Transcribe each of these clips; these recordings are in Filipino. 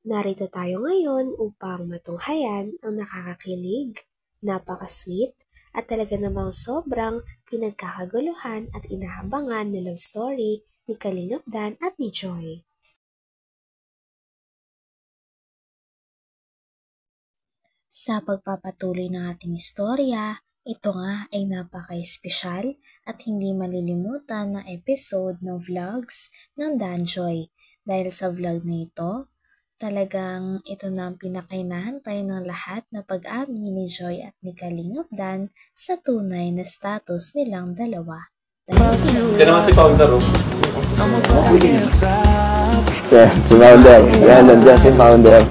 Narito tayo ngayon upang matunghayan ang nakakakilig, napaka-sweet, at talaga namang sobrang pinagkakaguluhan at inahabangan na love story ni Kalingap Dan at ni Joy. Sa pagpapatuloy ng ating istorya, ito nga ay napaka-espesyal at hindi malilimutan na episode ng vlogs ng Dan Joy. Dahil sa vlog na ito, talagang ito na ang pinakainahantay ng lahat na pag-amin ni Joy at ni Kalingap Dan sa tunay na status nilang dalawa. Ito naman si Founder, oh. Yeah, si Founder. Yan, nandiyan si Founder.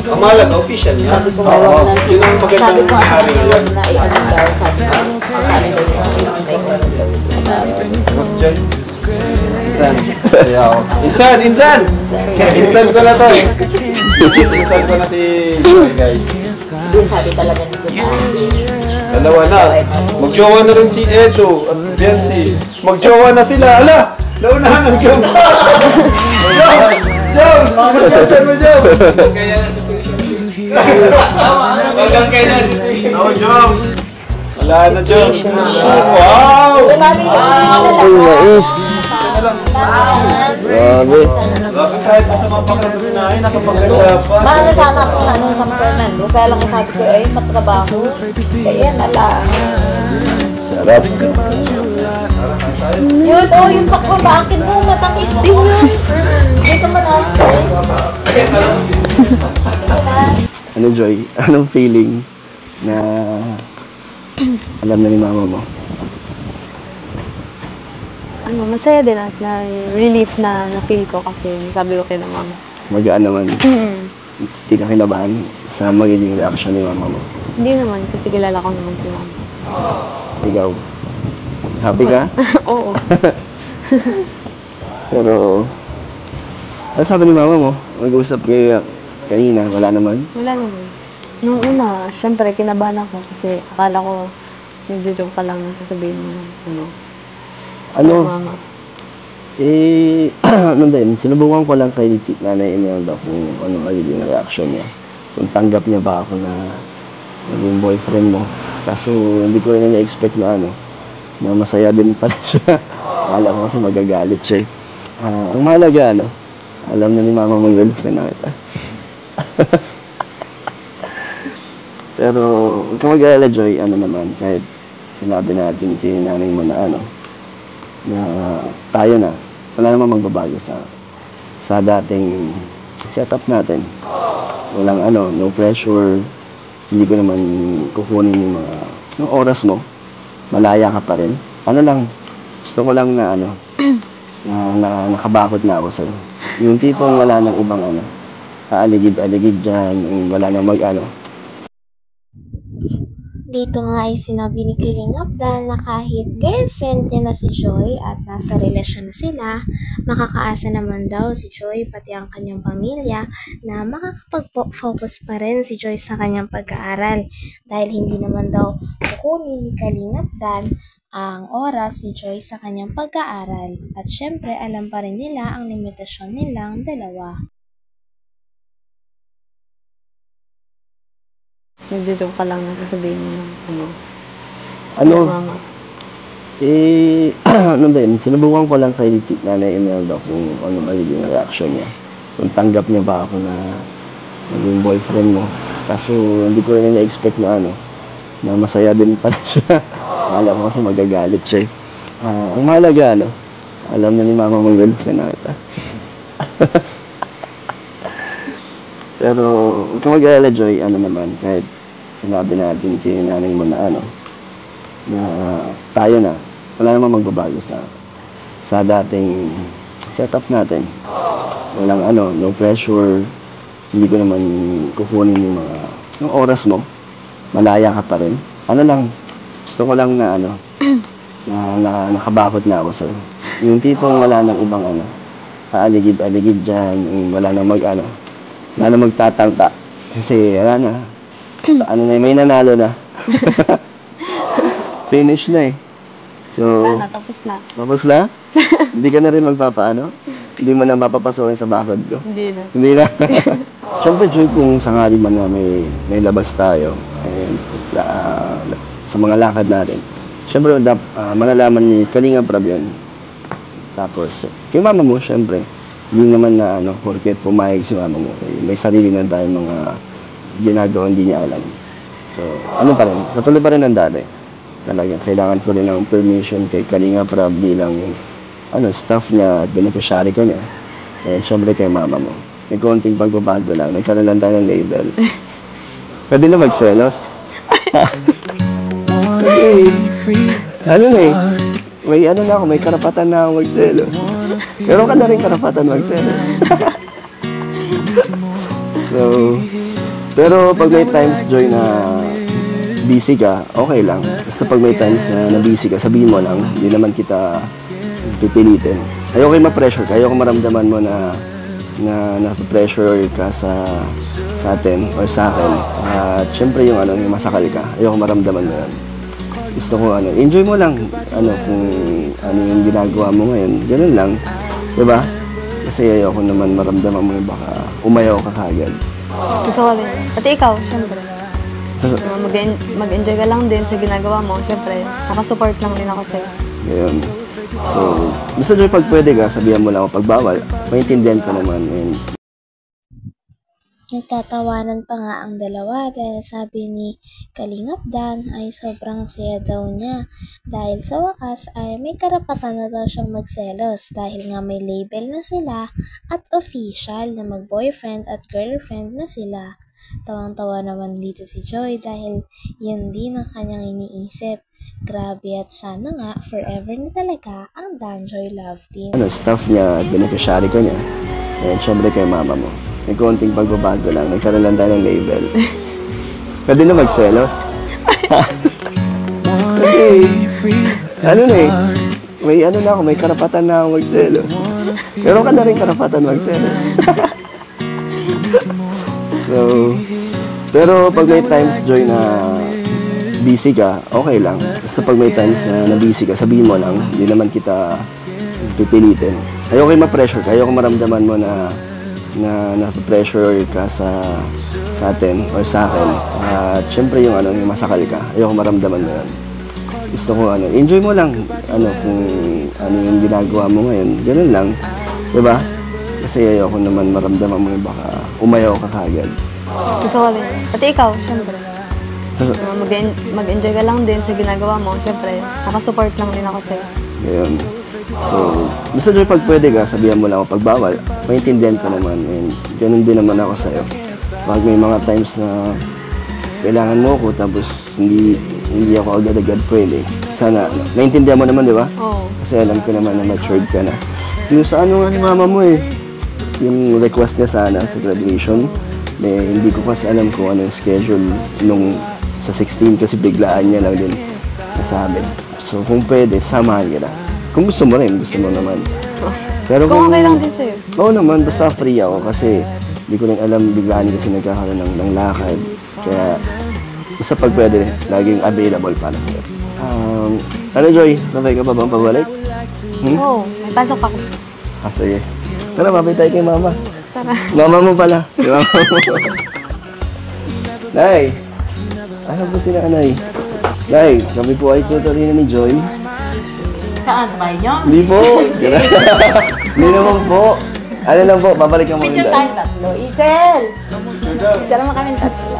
Ang mahalaga, official niya. Sabi ko ngayon na, Yun ang magandang sabi ko nga nangyari sa ngayon. na i-ano daw, sabi ko, sabi daw yung Diyan. Insan! Insan! Insan ko na to. Legit, insan ko na si Joy, guys. Hindi, sabi talaga nito sa akin. Dalawa na. Magjowa na rin si Edo at Biancy. Magjowa na sila. Ala! Naunahan ang Jones! Jones! Jones! Magjowa mo, Jones! Hanggang kaya na si No, Jones! Wala na, Jones! Wow! Ay, nais. Grabe. Bakit kahit masama pakiramdam na ay nakapaganda pa? Mahal sana ako sa ano, sa Fernando. Kaya lang sabi ko, eh, matrabaho. Kaya nala. Sarap. Yun, oh, yung pakbabakin mo, matangis din yun. Hindi ka matangis. Ano, Joy? Anong feeling na alam na ni mama mo? Masaya din at relief na na-feel ko kasi sabi ko kay na mama. Magaan naman. Hindi ka kinabahan sa magiging reaction ni mama mo. Hindi naman kasi kilala ko naman si mama. Ikaw, happy ka? Oo. Pero, ano sabi ni mama mo? Mag-usap kayo kanina, wala naman. Wala naman. Nung una, syempre kinabahan ako kasi akala ko nagjo-joke ka lang na sasabihin mo ano. Ano? Mama. Ano din, sinubukan ko lang kay Nanay Imelda kung ano magiging reaction niya. Kung tanggap niya ba ako na naging boyfriend mo. Kaso hindi ko rin na-expect na na masaya din pala siya. Akala ko kasi magagalit siya. Ang mahalaga alam na ni mama mo girlfriend na kita. Pero huwag kang mag-alala, Joy, naman, kahit sinabi natin kay nanay mo na na tayo na, wala namang magbabago sa dating setup natin. Walang no pressure, hindi ko naman kukunin yung oras mo, malaya ka pa rin. Gusto ko lang na na nakabakod na ako sa'yo. Yung tipong wala nang ibang aaligid-aligid dyan, yung wala nang Dito nga ay sinabi ni Kalingap Dan na kahit girlfriend niya na si Joy at nasa relasyon na sila, makakaasa naman daw si Joy pati ang kanyang pamilya na makakapag-focus pa rin si Joy sa kanyang pag-aaral dahil hindi naman daw kukunin ni Kalingap Dan ang oras ni Joy sa kanyang pag-aaral at syempre alam pa rin nila ang limitasyon nilang dalawa. Nagjo-joke ka lang na sasabihin mo Ano? Mama. Ano din, sinubukan ko lang kay Nanay Imelda kung ano magiging reaction niya. Kung tanggap niya ba ako na naging boyfriend mo. Kaso hindi ko rin na-expect na na masaya din pala siya. Akala ko kasi magagalit siya. Ang mahalaga alam na ni mama mo girlfriend na kita. Pero huwag kang mag-alala, Joy, naman, kahit sinabi natin kay nanay mo na na tayo na, wala namang magbabago sa dating setup natin. Walang no pressure, hindi ko naman kukunin yung oras mo, malaya ka pa rin. Gusto ko lang na na nakabakod na ako sa'yo. Yung tipong wala nang ibang aaligid-aligid dyan, yung wala nang wala na magtatangka. Kasi, may nanalo na. Finish na eh. So, Tapos na. tapos na? Hindi ka na rin magpapaano? Hindi mo na mapapasukin sa bakod ko. Hindi na. Hindi na. Siyempre, Joy, kung sakali man na may labas tayo, sa mga lakad natin, siyempre, malalaman ni Kalinga Prab yun. Tapos, kay mama mo, siyempre, hindi naman na, porket pumayag si mama mo, may sarili na tayong mga ginagawa hindi niya alam. So, pa rin, patuloy pa rin ang dati. Talaga, kailangan ko rin ng permission kay Kalinga Prab bilang staff niya at beneficiary ko niya. And syempre kay mama mo. May konting pagbabago lang. Nagkaroon lang tayo ng label. Pwede na magselos. Okay. May karapatan na akong magselos. Pero ka na rin karapatan magselos. So, pero pag may times, Joy, na busy ka, okay lang. Basta pag may times na busy ka, sabihin mo lang, hindi naman kita pipilitin. Ayoko ma-pressure ka, ayoko maramdaman mo na na-pressure ka sa atin or sa akin. At syempre yung masakal ka, ayoko maramdaman mo yan. Gusto ko enjoy mo lang kung ano yung ginagawa mo ngayon. Ganun lang. Diba? Kasi ayoko naman maramdaman mo yung baka umayaw ka kagad. Gusto ko rin. Pati ikaw, syempre. Mag-enjoy ka lang din sa ginagawa mo. Syempre, nakasupport lang din ako sa'yo. Ngayon. So, basta Joy, pag pwede ka, sabihan mo lang ako pag bawal. Maintindihan ko naman. And Nagtatawanan pa nga ang dalawa dahil sabi ni Kalingap Dan ay sobrang saya daw niya dahil sa wakas ay may karapatan na daw siyang magselos dahil nga may label na sila at official na mag-boyfriend at girlfriend na sila. Tawang-tawa naman dito si Joy dahil yun din ang kanyang iniisip. Grabe at sana nga forever na talaga ang Danjoy Love Team. Staff niya at beneficiary ko niya. And syempre kay mama mo. May konting pagbabago lang. Nagkaroon lang tayo ng label. Pwede na magselos. Okay. May karapatan na akong magselos. Pero ka na rin karapatan magselos. So, pero pag may times, Joy, na busy ka, okay lang. Basta pag may times na busy ka, sabihin mo lang, hindi naman kita pipilitin. Ayoko ma-pressure ka, ayoko maramdaman mo na na-pressure ka sa atin or sa akin. At syempre yung masakal ka, ayoko maramdaman mo yan. Gusto ko enjoy mo lang kung yung ginagawa mo ngayon. Ganun lang. Diba? Kasi ayoko naman maramdaman mo yung baka umayaw ka kagad. Gusto ko rin. Pati ikaw, syempre. Mag-enjoy ka lang din sa ginagawa mo. Syempre, nakasupport lang din ako sa'yo. Ngayon. So, basta Joy, pag pwede ka, sabihan mo lang ako pag bawal. Maintindihan ko naman. And ganun din naman ako sa'yo. Pag may mga times na kailangan mo ako, tapos hindi ako agad-agad pwede. Sana, maintindihan mo naman, di ba? Oo. Kasi alam ko naman na matured ka na. Yung sa nga ni mama mo yung request niya sana sa graduation, hindi ko kasi alam kung ano yung schedule nung sa 16 kasi biglaan niya lang din nasabi. So kung pwede, samahan kita. Kung gusto mo rin, gusto mo naman. Pero Kung okay lang din sa'yo. Oo naman, basta free ako kasi hindi ko rin alam, biglaan kasi nagkakaroon ng lakad. Kaya basta pag pwede, laging available para sa'yo. Joy, sabay ka pa bang pabalik? Oo, may pasok ako. Sige. Tara, babay tayo kay mama. Tara. Mama mo pala. Si mama mo. Nay! Ano po sila, Nay? Nay, kami po ay tutuloy na ni Joy. Saan? Sa bahay niyo? Hindi po. Hindi naman po. Ano lang po, babalik ang Picture mga tayo tatlo. Isel! Picture naman kami tatlo.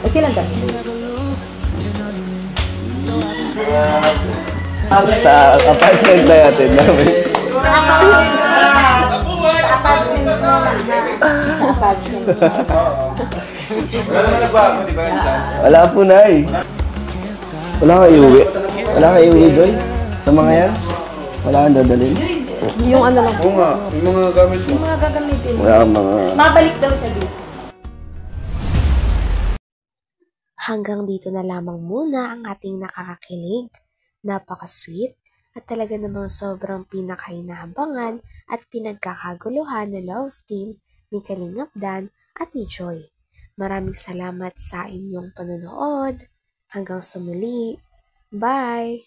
Silang tatlo. Sa apartment na natin namin. Sa apartment mo lang. Sa apartment mo. Wala naman nagbago, di ba yun, Sam? Wala po, Nay. Wala ka iuwi. Wala ka iuwi, Joy. Sa mga yan. Wala kang dadalhin. Yung ano lang. Oo nga, yung mga gamit mo. Mga gagamitin. Wala kang mga... Mabalik daw siya dito. Hanggang dito na lamang muna ang ating nakakakilig, napaka-sweet, at talaga namang sobrang pinakahinabangan at pinagkakaguluhan na love team ni Kalingap Dan at ni Joy. Maraming salamat sa inyong panonood. Hanggang sa muli. Bye!